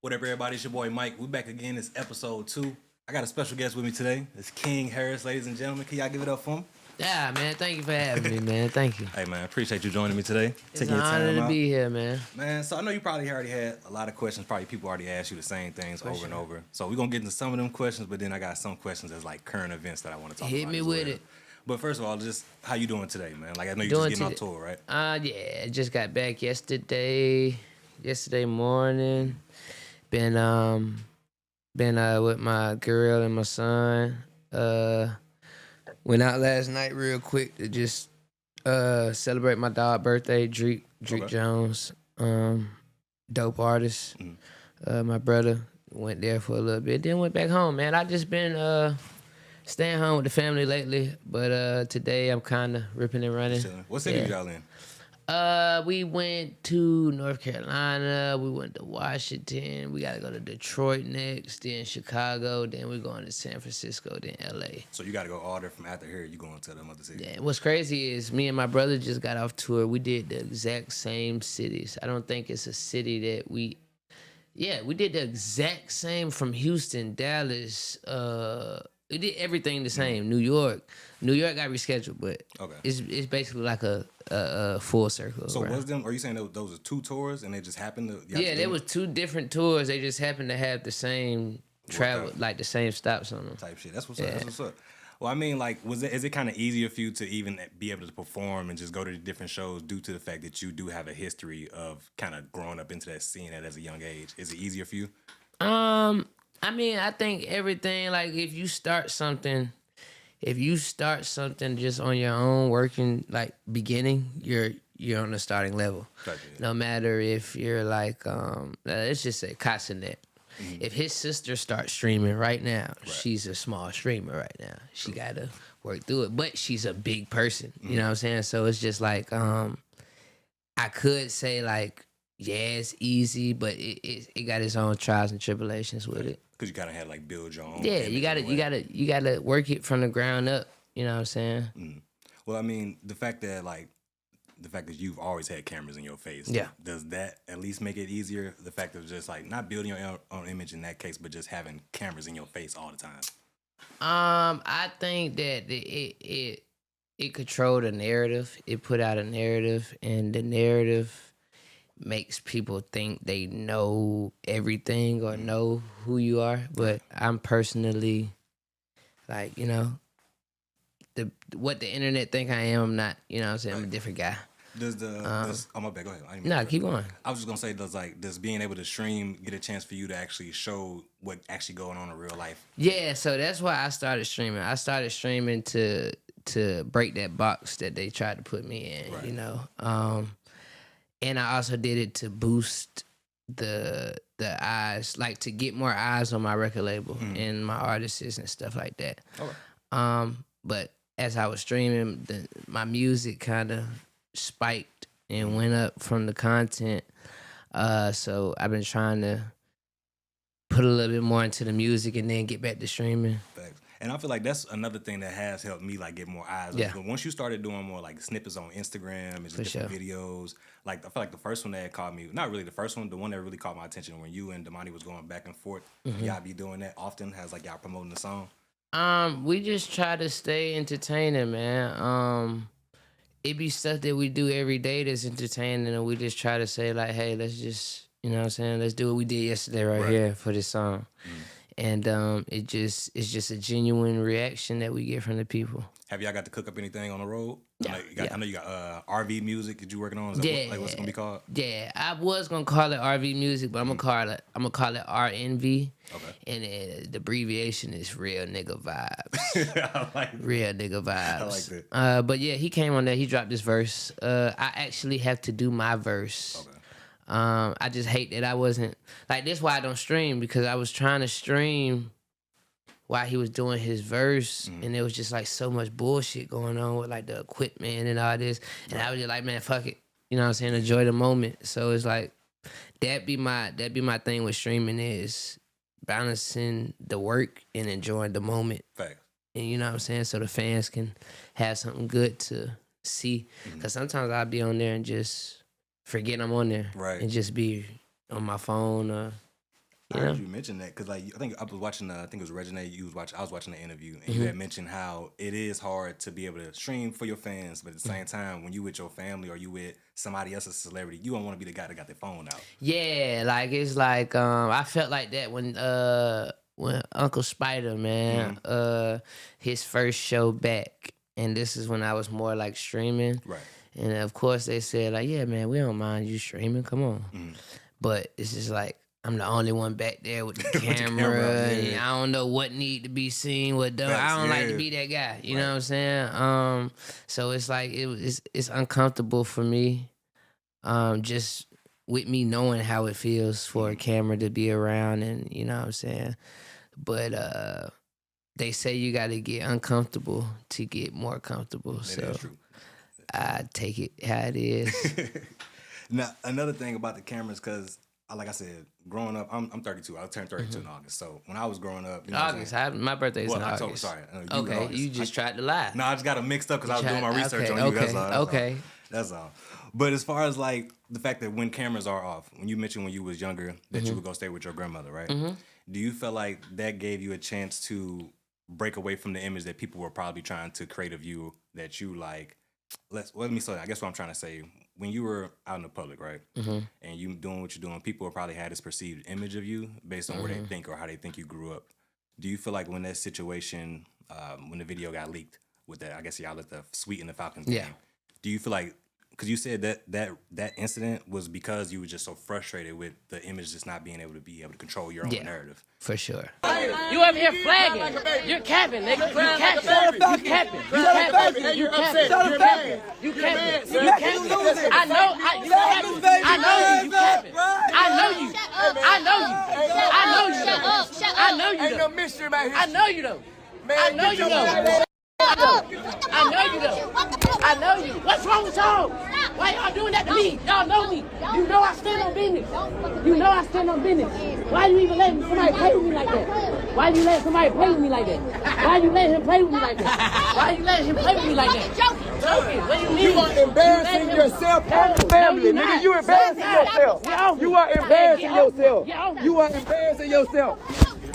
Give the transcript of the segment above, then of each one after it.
What up, everybody? It's your boy Mike. We back again. It's episode 2. I got a special guest with me today. It's King Harris, ladies and gentlemen. Can y'all give it up for him? Yeah, man. Thank you for having me, man. Thank you. Hey, man. Appreciate you joining me today. It's an honor to be here, man. Man, so I know you probably already had a lot of questions. Probably people already asked you the same things over and over. So we're going to get into some of them questions, but then I got some questions that's like current events that I want to talk about. Hit me with it. But first of all, just how you doing today, man? Like I know you just getting on tour, right? Yeah. I just got back yesterday morning. Been with my girl and my son. Went out last night real quick to just celebrate my dog's birthday. Drake Jones, dope artist. My brother went there for a little bit, then went back home. Man, I just been staying home with the family lately, but today I'm kind of ripping and running. What city y'all in? We went to North Carolina. We went to Washington. We got to go to Detroit next, then Chicago. Then we're going to San Francisco, then L.A. So you got to go order from after here. You going to them other cities? Yeah. What's crazy is me and my brother just got off tour. We did the exact same cities. I don't think it's a city that we did the exact same from Houston, Dallas. We did everything the same. New York got rescheduled, but it's basically like a full circle. So was them? Are you saying those are 2 tours and they just happened to? Yeah, there was 2 different tours. They just happened to have the same travel, like the same stops on them. Type shit. That's what's up. That's what's up. Well, I mean, like, is it kind of easier for you to even be able to perform and just go to the different shows due to the fact that you do have a history of kind of growing up into that scene at as a young age? Is it easier for you? I mean, I think everything, like, if you start something just on your own, working, like, beginning, you're on the starting level. Gotcha. No matter if you're, like, let's just say Casanet. Mm-hmm. If his sister starts streaming right now, she's a small streamer right now. She got to work through it, but she's a big person. You know what I'm saying? So it's just, like, I could say, like, yeah, it's easy, but it got its own trials and tribulations with it. Because you gotta have like build your own. Yeah, you gotta work it from the ground up. You know what I'm saying? Mm. Well, I mean, the fact that you've always had cameras in your face. Yeah. Does that at least make it easier? The fact of just like not building your own image in that case, but just having cameras in your face all the time. I think that it controlled a narrative. It put out a narrative, and the narrative makes people think they know everything or know who you are. But I'm personally, like, you know, what the internet think I am, I'm not, you know what I'm saying? I'm a different guy. Oh, my bad, go ahead. No, keep going. I was just gonna say, does being able to stream get a chance for you to actually show what actually going on in real life? Yeah, so that's why I started streaming. I started streaming to break that box that they tried to put me in, you know. And I also did it to boost the eyes, like to get more eyes on my record label and my artists and stuff like that. Okay. But as I was streaming, my music kind of spiked and went up from the content. So I've been trying to put a little bit more into the music and then get back to streaming. Thanks. And I feel like that's another thing that has helped me like get more eyes. Yeah. But once you started doing more like snippets on Instagram and just different videos, like I feel like the first one that caught me, not really the first one, the one that really caught my attention when you and Damani was going back and forth. Y'all be doing that often, has like y'all promoting the song? We just try to stay entertaining, man. It be stuff that we do every day that's entertaining, and we just try to say like, hey, let's just, you know what I'm saying, let's do what we did yesterday right here for this song. And it's just a genuine reaction that we get from the people. Have y'all got to cook up anything on the road? Yeah, I know you got RV music that you working on. Is that what's it gonna be called? Yeah, I was gonna call it RV music, but I'm gonna call it RNV. Okay. And the abbreviation is Real Nigga Vibes. I like that. Real Nigga Vibes. I like that. But yeah, he came on there. He dropped this verse. I actually have to do my verse. Okay. I just hate that I wasn't like this. Why I don't stream, because I was trying to stream while he was doing his verse, and there was just like so much bullshit going on with like the equipment and all this, and I was just like, man, fuck it, you know what I'm saying? Enjoy the moment. So it's like that be my thing with streaming, is balancing the work and enjoying the moment. Fact. And you know what I'm saying? So the fans can have something good to see. Because sometimes I'll be on there and just forget I'm on there. Right. And just be on my phone or You I know? heard you mention that because, like, I think I was watching. I think it was Regina. I was watching the interview, and you had mentioned how it is hard to be able to stream for your fans, but at the same time, when you with your family or you with somebody else's celebrity, you don't want to be the guy that got their phone out. Yeah, like it's like I felt like that when Uncle Spider, man, his first show back, and this is when I was more like streaming. Right. And of course they said like, yeah, man, we don't mind you streaming, come on. But it's just like I'm the only one back there with the camera, and I don't know what need to be seen, what don't. I don't like to be that guy. You know what I'm saying? So it's like it's uncomfortable for me. Just with me knowing how it feels for a camera to be around, and you know what I'm saying. But they say you got to get uncomfortable to get more comfortable. So I take it how it is. Now, another thing about the cameras, because like I said, growing up, I'm 32. I'll turn 32 in August. So when I was growing up, you know August, my birthday's in August. October, sorry. Okay, you just tried to lie. No, I just got them mixed up because I was doing my research on you. That's all. That's all. But as far as like the fact that when cameras are off, when you mentioned when you was younger that you would go stay with your grandmother, right? Do you feel like that gave you a chance to break away from the image that people were probably trying to create of you that you like? Let me say. I guess what I'm trying to say, when you were out in the public, right, and you doing what you're doing, people probably had this perceived image of you based on where they think or how they think you grew up. Do you feel like when that situation, when the video got leaked with that, I guess y'all at the suite in the Falcons game, do you feel like, because you said that incident was because you were just so frustrated with the image just not being able to control your own narrative? For sure. You over here flagging. You're capping, nigga. You capping. You capping. You capping. You capping. I know you. You capping. I know you. I know you. I know you. Ain't no mystery about here. I know you though. I know you though. I know you though. I know you. What's wrong with y'all? Why y'all doing that to me? Y'all know me. You know I stand on business. You know I stand on business. Why you even letting somebody play with me like that? Why you letting somebody play with me like that? Why you letting him play with me like that? Why you letting him play with me like that? Joking. What do you mean? You are embarrassing yourself and your family, nigga. You embarrassing yourself. You are embarrassing yourself. You are embarrassing yourself.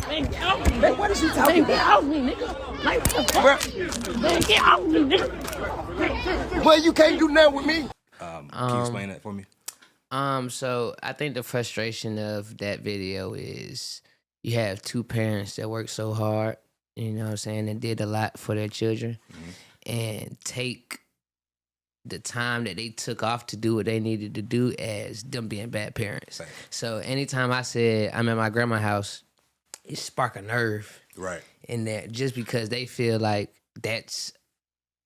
Man, get off me. Man, what is she talking about? Get off me, nigga. Like, what the fuck? Man, get off me, nigga. Well, you can't do nothing with me. Can you explain that for me? So I think the frustration of that video is you have two parents that work so hard, you know what I'm saying, and did a lot for their children, and take the time that they took off to do what they needed to do as them being bad parents. Right. So anytime I said I'm at my grandma's house, it spark a nerve. Right. In that, just because they feel like that's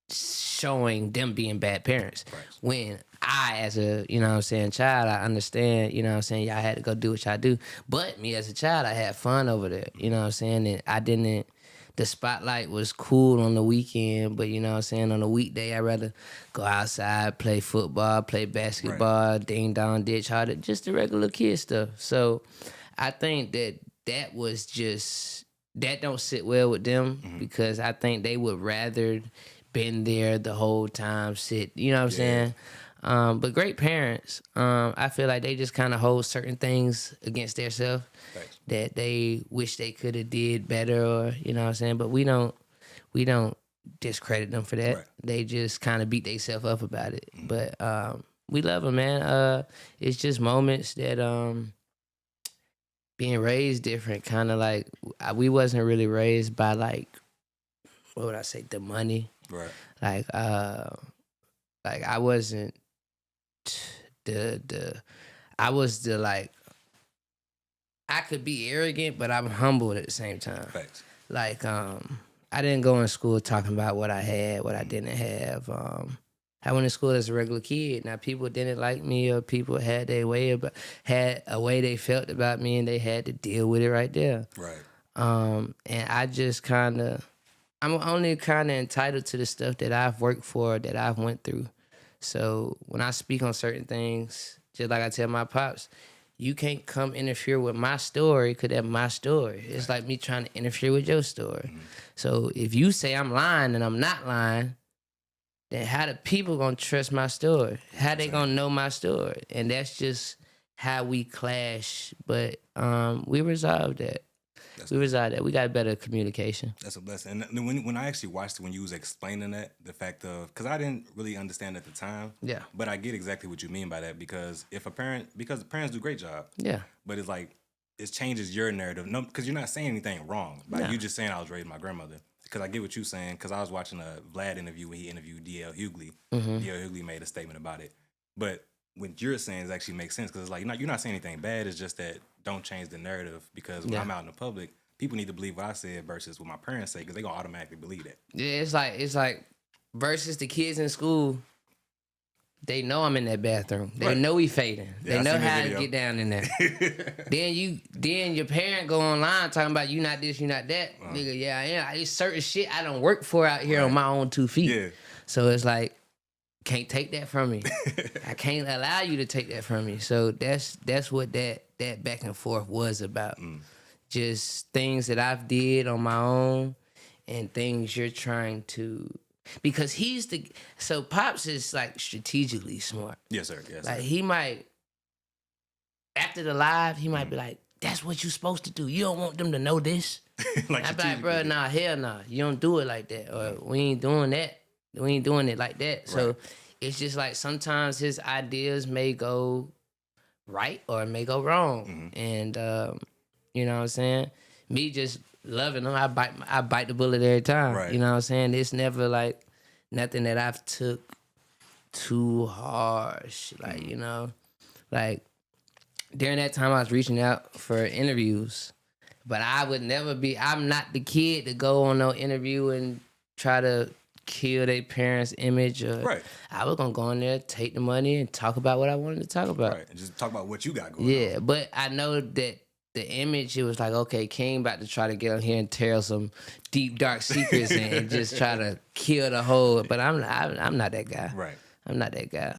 showing them being bad parents. Right. When I, as a, you know what I'm saying, child, I understand, you know what I'm saying, y'all had to go do what y'all do. But me as a child, I had fun over there, you know what I'm saying? And I didn't, the spotlight was cool on the weekend, but you know what I'm saying, on a weekday, I'd rather go outside, play football, play basketball, ding dong, ditch harder, just the regular kid stuff. So I think that was just, that don't sit well with them, because I think they would rather been there the whole time, sit, you know what I'm saying? But great parents, I feel like they just kind of hold certain things against themselves that they wish they could have did better, or you know what I'm saying? But we don't discredit them for that. Right. They just kind of beat themselves up about it. But we love them, man. It's just moments that being raised different, kind of like we wasn't really raised by like, what would I say, the money. Right. Like I wasn't I was the like, I could be arrogant, but I'm humble at the same time. Facts. Like I didn't go in school talking about what I had, what I didn't have. I went to school as a regular kid. Now people didn't like me, or people had a way they felt about me, and they had to deal with it right there. Right. And I just I'm only kind of entitled to the stuff that I've worked for, that I've went through. So when I speak on certain things, just like I tell my pops, you can't come interfere with my story, because that's my story. It's like me trying to interfere with your story. So if you say I'm lying and I'm not lying, then how the people gonna trust my story? How they gonna know my story? And that's just how we clash, but we resolved that. We got better communication. That's a blessing. And when I actually watched it, when you was explaining that, the fact of, because I didn't really understand at the time. Yeah. But I get exactly what you mean by that, because because the parents do a great job. Yeah. But it's like, it changes your narrative. No, because you're not saying anything wrong. Like, you just saying I was raised by my grandmother. Because I get what you're saying, because I was watching a Vlad interview when he interviewed D.L. Hughley. D.L. Hughley made a statement about it. But what you're saying actually makes sense, because it's like, you're not saying anything bad. It's just that don't change the narrative, because when I'm out in the public, people need to believe what I said versus what my parents say, because they're going to automatically believe that. Yeah, it's like versus the kids in school, they know I'm in that bathroom. They know we fading. They know how to get down in there. then your parent go online talking about you not this, you not that. Nigga, yeah, I am. It's certain shit I don't work for out here on my own 2 feet. Yeah. So it's like, can't take that from me. I can't allow you to take that from me. So that's what that back and forth was about. Just things that I've did on my own and things you're trying to, because so Pops is like strategically smart. Yes, sir. Yes, like sir. He might, after the live, he might be like, that's what you supposed to do. You don't want them to know this. Like, I'm like, bro, nah, hell nah. You don't do it like that. Or we ain't doing that. We ain't doing it like that. So it's just like sometimes his ideas may go right or it may go wrong. And you know what I'm saying? Me just loving them, I bite the bullet every time. Right. You know what I'm saying? It's never like nothing that I've took too harsh. Like, you know, like during that time I was reaching out for interviews, but I'm not the kid to go on no interview and try to kill their parents' image. I was gonna go in there, take the money, and talk about what I wanted to talk about. Right, and just talk about what you got going on. Yeah, but I know that the image, it was like, okay, King about to try to get on here and tell some deep, dark secrets and just try to kill the whole. But I'm not that guy. Right. I'm not that guy.